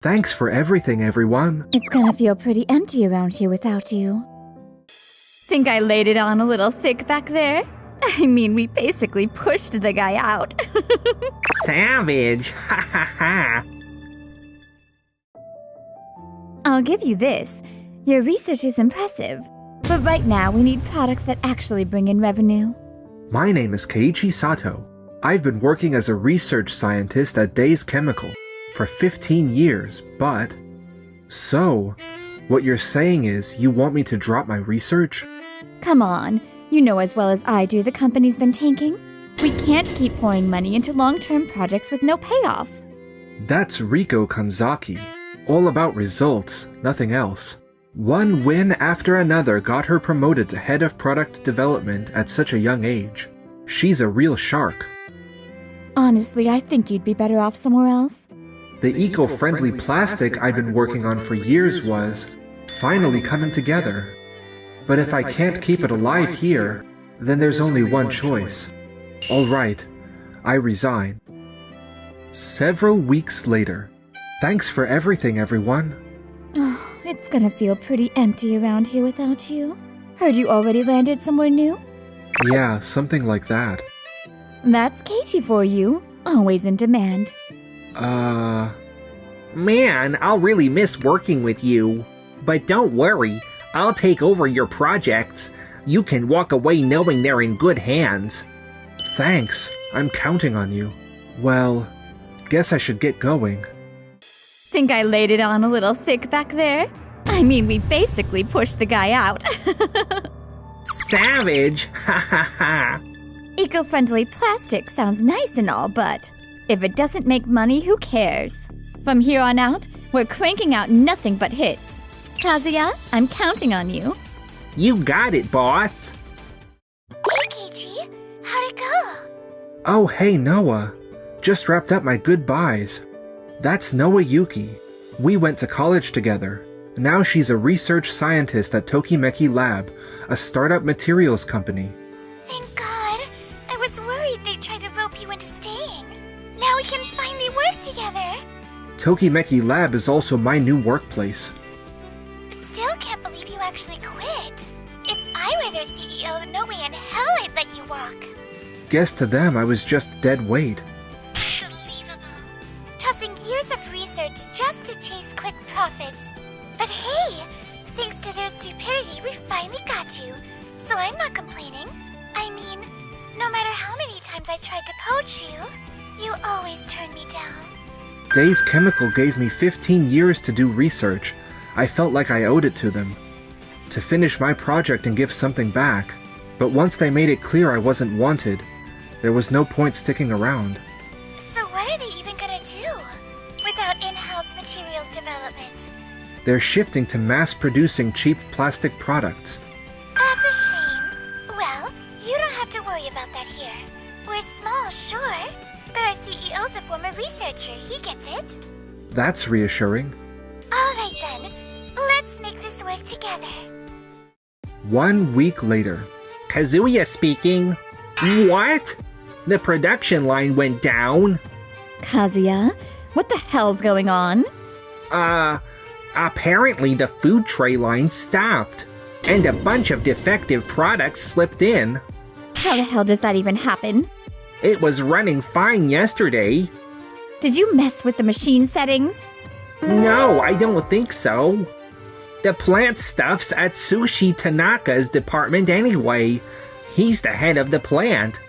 Thanks for everything, everyone. It's gonna feel pretty empty around here without you. Think I laid it on a little thick back there? I mean, we basically pushed the guy out. Savage! Ha ha ha! I'll give you this. Your research is impressive. But right now, we need products that actually bring in revenue. My name is Keiichi Sato. I've been working as a research scientist at Days Chemical for 15 years, but... So, what you're saying is you want me to drop my research? Come on. You know as well as I do the company's been tanking. We can't keep pouring money into long-term projects with no payoff. That's Riko Kanzaki. All about results, nothing else. One win after another got her promoted to head of product development at such a young age. She's a real shark. Honestly, I think you'd be better off somewhere else. The eco-friendly plastic I've been working on for years was finally coming together. But if I can't keep it alive here, then there's only one choice. Alright, I resign. Several weeks later. Thanks for everything, everyone. It's gonna feel pretty empty around here without you. Heard you already landed somewhere new? Yeah, something like that. That's Keiichi for you. Always in demand. Man, I'll really miss working with you. But don't worry, I'll take over your projects. You can walk away knowing they're in good hands. Thanks, I'm counting on you. Well, guess I should get going. Think I laid it on a little thick back there? I mean, we basically pushed the guy out. Savage! Ha ha ha! Eco-friendly plastic sounds nice and all, but if it doesn't make money, who cares? From here on out, we're cranking out nothing but hits. Kazuya, I'm counting on you. You got it, boss! Hey, Keiichi. How'd it go? Oh, hey, Noah. Just wrapped up my goodbyes. That's Noah Yuki. We went to college together. Now she's a research scientist at Tokimeki Lab, a startup materials company. Thank God. I was worried they tried to rope you into staying. Now we can finally work together. Tokimeki Lab is also my new workplace. Still can't believe you actually quit. If I were their CEO, no way in hell I'd let you walk. Guess to them I was just dead weight. Unbelievable. Tossing years of research just to chase quick profits. But hey, thanks to their stupidity, we finally got you. So I'm not complaining. I mean, no matter how many times I tried to poach you, you always turned me down. Days Chemical gave me 15 years to do research. I felt like I owed it to them. To finish my project and give something back. But once they made it clear I wasn't wanted, there was no point sticking around. So what are they even gonna do without in-house materials development? They're shifting to mass-producing cheap plastic products. That's a shame. Well, you don't have to worry about that here. We're small, sure, but our CEO's a former researcher. He gets it. That's reassuring. Alright then, let's make this work together. 1 week later. Kazuya speaking. What? The production line went down? Kazuya, what the hell's going on? Apparently the food tray line stopped, and a bunch of defective products slipped in. How the hell does that even happen? It was running fine yesterday. Did you mess with the machine settings? No, I don't think so. The plant stuff's at Sushi Tanaka's department anyway. He's the head of the plant.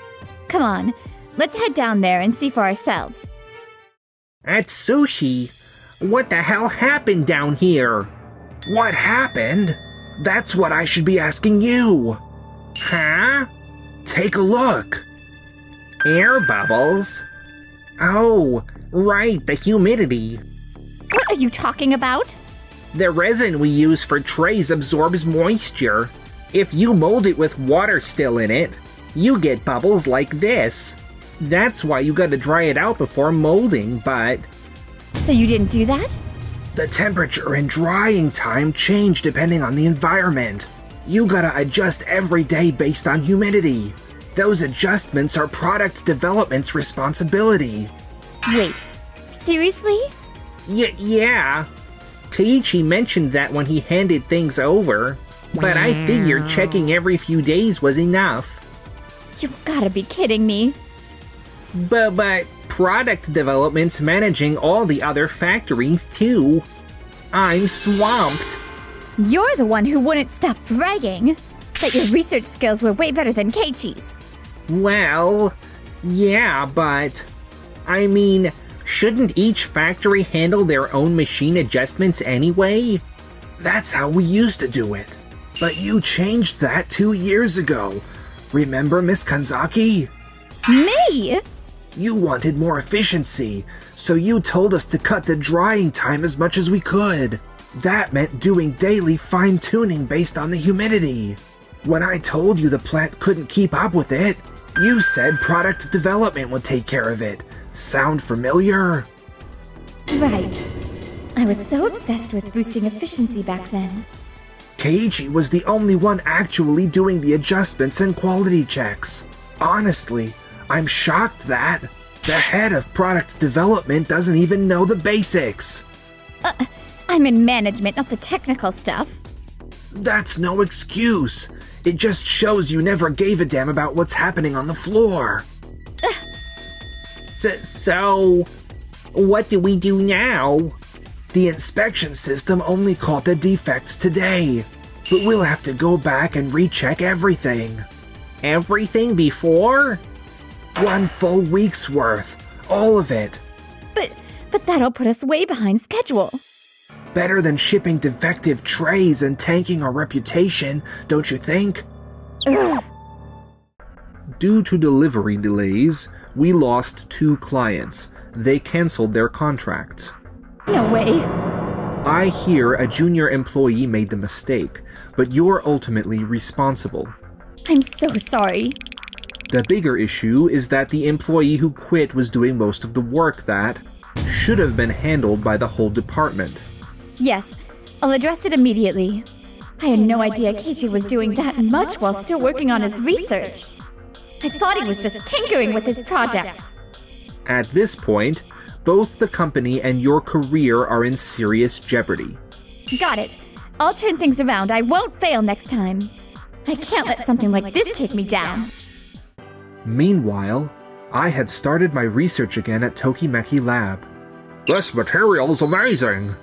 Come on, let's head down there and see for ourselves. At Sushi? What the hell happened down here? What happened? That's what I should be asking you. Huh? Take a look. Air bubbles? Oh, right, the humidity. What are you talking about? The resin we use for trays absorbs moisture. If you mold it with water still in it, you get bubbles like this. That's why you gotta dry it out before molding, but... So you didn't do that? The temperature and drying time change depending on the environment. You gotta adjust every day based on humidity. Those adjustments are product development's responsibility. Wait, seriously? Yeah. Keiichi mentioned that when he handed things over, but I figured checking every few days was enough. You've gotta be kidding me. But product development's managing all the other factories too. I'm swamped. You're the one who wouldn't stop bragging that your research skills were way better than Keiichi's. Well, yeah, but I mean, shouldn't each factory handle their own machine adjustments anyway? That's how we used to do it. But you changed that 2 years ago. Remember, Miss Kanzaki? Me? You wanted more efficiency, so you told us to cut the drying time as much as we could. That meant doing daily fine-tuning based on the humidity. When I told you the plant couldn't keep up with it, you said product development would take care of it. Sound familiar? Right. I was so obsessed with boosting efficiency back then. Keiichi was the only one actually doing the adjustments and quality checks. Honestly, I'm shocked that the head of product development doesn't even know the basics. I'm in management, not the technical stuff. That's no excuse. It just shows you never gave a damn about what's happening on the floor. So, what do we do now? The inspection system only caught the defects today, but we'll have to go back and recheck everything. Everything before? 1 full week's worth. All of it. But that'll put us way behind schedule. Better than shipping defective trays and tanking our reputation, don't you think? Ugh. Due to delivery delays, we lost 2 clients. They canceled their contracts. No way. I hear a junior employee made the mistake, but you're ultimately responsible. I'm so sorry. The bigger issue is that the employee who quit was doing most of the work that should have been handled by the whole department. Yes, I'll address it immediately. I had no idea Keiichi was doing that much while still working on his research. I thought he was just tinkering with his projects. At this point, both the company and your career are in serious jeopardy. Got it. I'll turn things around. I won't fail next time. I can't let something like this take me down. Meanwhile, I had started my research again at Tokimeki Lab. This material's amazing!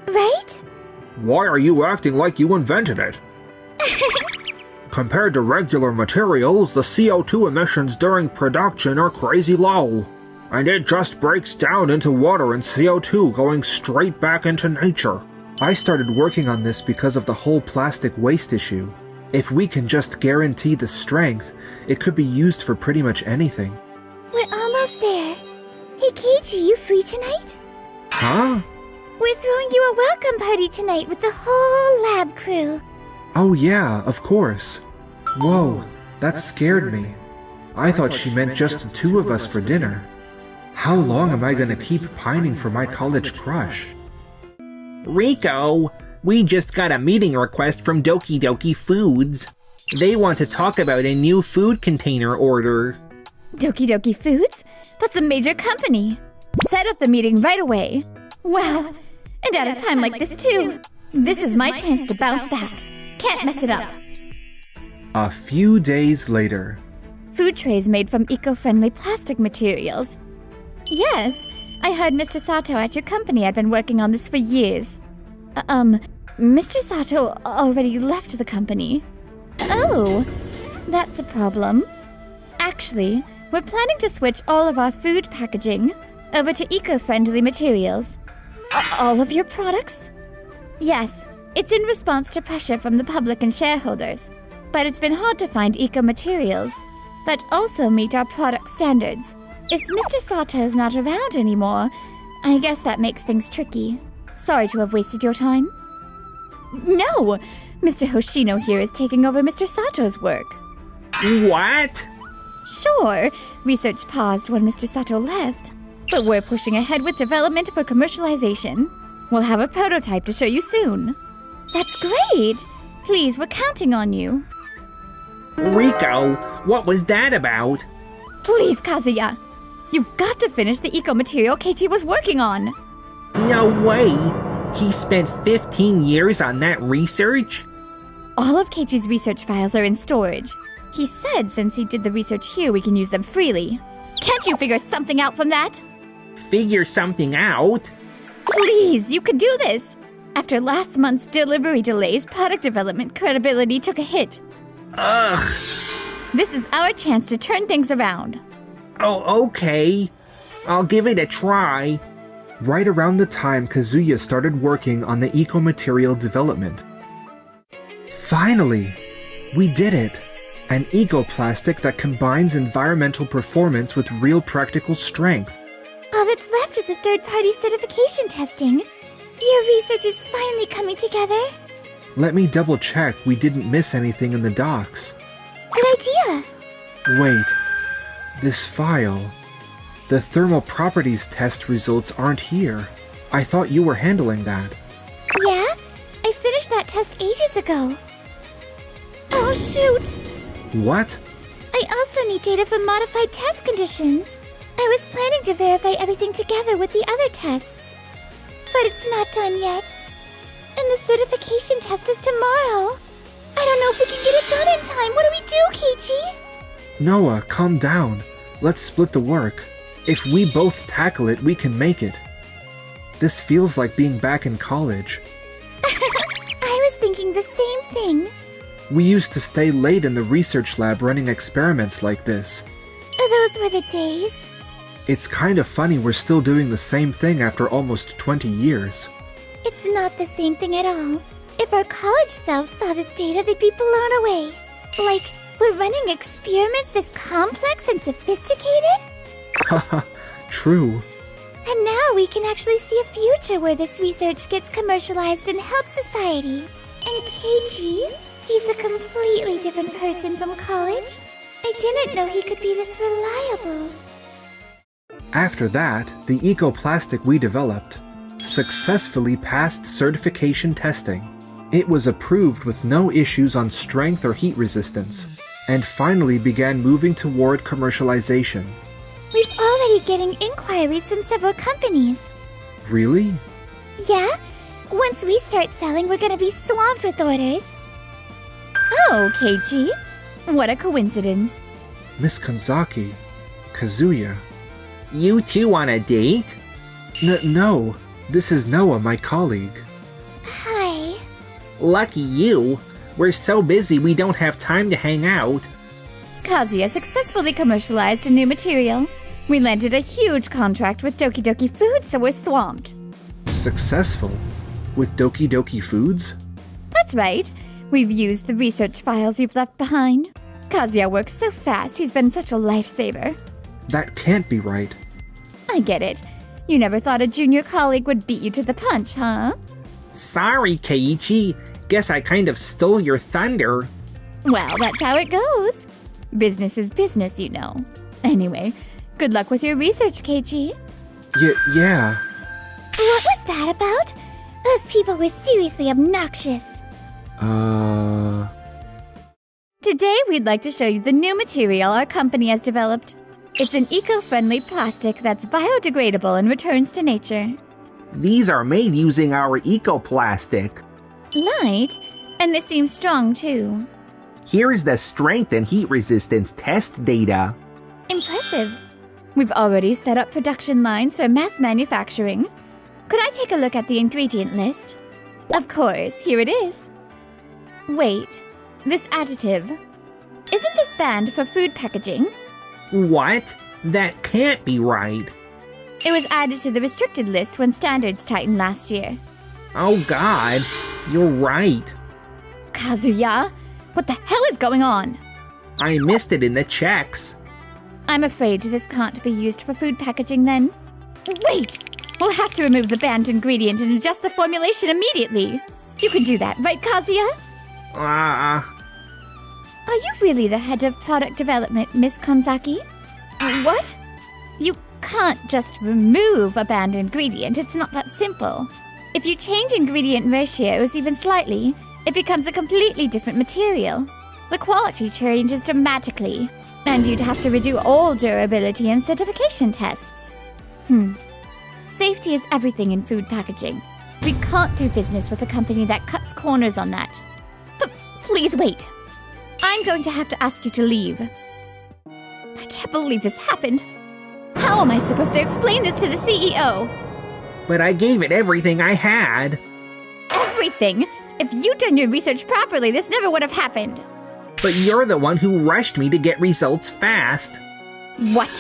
Right? Why are you acting like you invented it? Compared to regular materials, the CO2 emissions during production are crazy low. And it just breaks down into water and CO2 going straight back into nature. I started working on this because of the whole plastic waste issue. If we can just guarantee the strength, it could be used for pretty much anything. We're almost there. Hey, Keiichi, you free tonight? Huh? We're throwing you a welcome party tonight with the whole lab crew. Oh yeah, of course. Whoa, that scared me. I thought she meant just the 2 of us for dinner. How long am I gonna keep pining for my college crush? Rico, we just got a meeting request from Doki Doki Foods. They want to talk about a new food container order. Doki Doki Foods? That's a major company. Set up the meeting right away. Wow, and at a time like this too. This is my chance to bounce back. Can't mess it up. A few days later. Food trays made from eco-friendly plastic materials. Yes, I heard Mr. Sato at your company had been working on this for years. Mr. Sato already left the company. Oh, that's a problem. Actually, we're planning to switch all of our food packaging over to eco-friendly materials. All of your products? Yes, it's in response to pressure from the public and shareholders. But it's been hard to find eco-materials that also meet our product standards. If Mr. Sato's not around anymore, I guess that makes things tricky. Sorry to have wasted your time. No! Mr. Hoshino here is taking over Mr. Sato's work. What? Sure, research paused when Mr. Sato left. But we're pushing ahead with development for commercialization. We'll have a prototype to show you soon. That's great! Please, we're counting on you. Rico, what was that about? Please, Kazuya! You've got to finish the eco-material Keiichi was working on! No way! He spent 15 years on that research? All of Keiichi's research files are in storage. He said since he did the research here, we can use them freely. Can't you figure something out from that? Figure something out? Please, you could do this! After last month's delivery delays, product development credibility took a hit. Ugh. This is our chance to turn things around. Oh, okay. I'll give it a try. Right around the time Kazuya started working on the eco-material development. Finally! We did it! An eco-plastic that combines environmental performance with real practical strength. All that's left is the third-party certification testing. Your research is finally coming together. Let me double check we didn't miss anything in the docs. Good idea. Wait. This file. The thermal properties test results aren't here. I thought you were handling that. Yeah? I finished that test ages ago. Oh, shoot! What? I also need data for modified test conditions. I was planning to verify everything together with the other tests. But it's not done yet. And the certification test is tomorrow. I don't know if we can get it done in time. What do we do, Keiichi? Noah, calm down. Let's split the work. If we both tackle it, we can make it. This feels like being back in college. I was thinking the same thing. We used to stay late in the research lab running experiments like this. Those were the days. It's kind of funny we're still doing the same thing after almost 20 years. It's not the same thing at all. If our college selves saw this data, they'd be blown away. Like, we're running experiments this complex and sophisticated? Haha, true. And now we can actually see a future where this research gets commercialized and helps society. And Keiichi, he's a completely different person from college. I didn't know he could be this reliable. After that, the eco-plastic we developed successfully passed certification testing. It was approved with no issues on strength or heat resistance, and finally began moving toward commercialization. We're already getting inquiries from several companies. Really? Yeah? Once we start selling, we're gonna be swamped with orders. Oh, Keiichi. What a coincidence. Miss Kanzaki, Kazuya. You two on a date? No, this is Noah, my colleague. Hi. Lucky you. We're so busy we don't have time to hang out. Kazuya successfully commercialized a new material. We landed a huge contract with Doki Doki Foods, so we're swamped. Successful? With Doki Doki Foods? That's right. We've used the research files you've left behind. Kazuya works so fast, he's been such a lifesaver. That can't be right. I get it. You never thought a junior colleague would beat you to the punch, huh? Sorry, Keiichi. Guess I kind of stole your thunder. Well, that's how it goes. Business is business, you know. Anyway, good luck with your research, Keiichi. Yeah. What was that about? Those people were seriously obnoxious. Today, we'd like to show you the new material our company has developed. It's an eco-friendly plastic that's biodegradable and returns to nature. These are made using our eco-plastic. Light, and they seem strong too. Here is the strength and heat resistance test data. Impressive. We've already set up production lines for mass manufacturing. Could I take a look at the ingredient list? Of course, here it is. Wait, this additive. Isn't this banned for food packaging? What? That can't be right. It was added to the restricted list when standards tightened last year. Oh God, you're right. Kazuya, what the hell is going on? I missed it in the checks. I'm afraid this can't be used for food packaging then. Wait! We'll have to remove the banned ingredient and adjust the formulation immediately. You can do that, right, Kazuya? Are you really the head of product development, Miss Kanzaki? What? You can't just remove a banned ingredient. It's not that simple. If you change ingredient ratios even slightly, it becomes a completely different material. The quality changes dramatically, and you'd have to redo all durability and certification tests. Safety is everything in food packaging. We can't do business with a company that cuts corners on that. Please wait. I'm going to have to ask you to leave. I can't believe this happened. How am I supposed to explain this to the CEO? But I gave it everything I had. Everything? If you'd done your research properly, this never would have happened. But you're the one who rushed me to get results fast. What?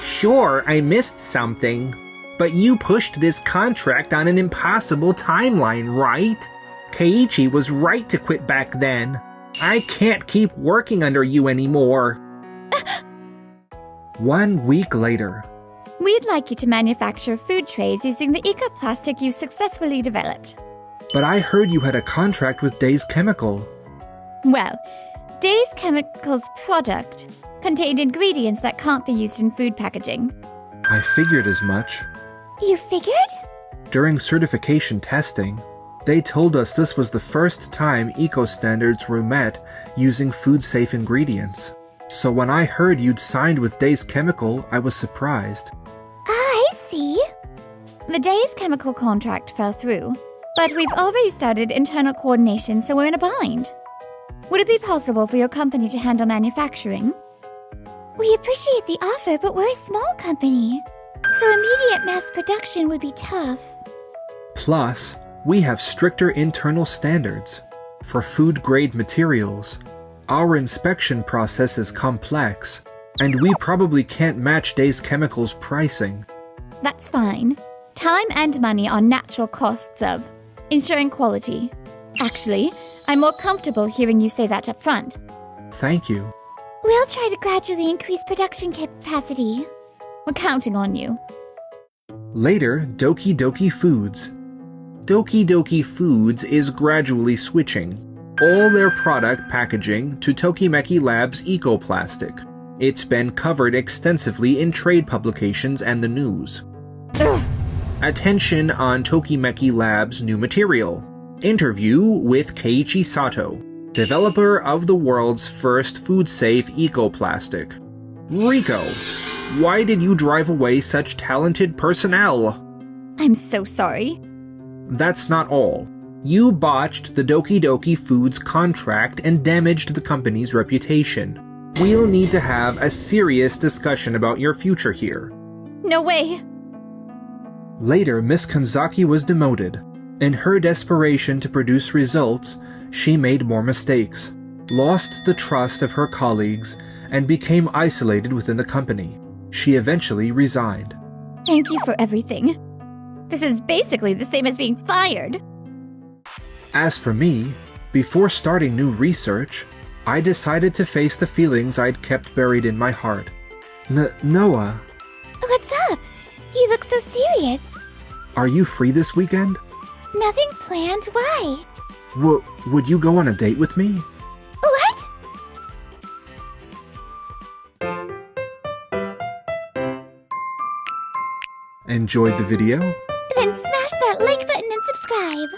Sure, I missed something. But you pushed this contract on an impossible timeline, right? Keiichi was right to quit back then. I can't keep working under you anymore. 1 week later. We'd like you to manufacture food trays using the ecoplastic you successfully developed. But I heard you had a contract with Days Chemical. Well, Days Chemical's product contained ingredients that can't be used in food packaging. I figured as much. You figured? During certification testing, they told us this was the first time eco standards were met using food-safe ingredients. So when I heard you'd signed with Days Chemical, I was surprised. I see. The Days Chemical contract fell through, but we've already started internal coordination, so we're in a bind. Would it be possible for your company to handle manufacturing? We appreciate the offer, but we're a small company, so immediate mass production would be tough. Plus, we have stricter internal standards for food-grade materials. Our inspection process is complex, and we probably can't match Days Chemical's pricing. That's fine. Time and money are natural costs of ensuring quality. Actually, I'm more comfortable hearing you say that up front. Thank you. We'll try to gradually increase production capacity. We're counting on you. Later, Doki Doki Foods. Doki Doki Foods is gradually switching all their product packaging to Tokimeki Labs Ecoplastic. It's been covered extensively in trade publications and the news. Ugh. Attention on Tokimeki Labs' new material. Interview with Keiichi Sato, developer of the world's first food-safe ecoplastic. Rico, why did you drive away such talented personnel? I'm so sorry. That's not all. You botched the Doki Doki Foods contract and damaged the company's reputation. We'll need to have a serious discussion about your future here. No way. Later, Miss Kanzaki was demoted. In her desperation to produce results, she made more mistakes, lost the trust of her colleagues, and became isolated within the company. She eventually resigned. Thank you for everything. This is basically the same as being fired. As for me, before starting new research, I decided to face the feelings I'd kept buried in my heart. Noah, What's up? You look so serious. are you free this weekend? Nothing planned, why? Would you go on a date with me? What? Enjoyed the video? Then smash that like button and subscribe.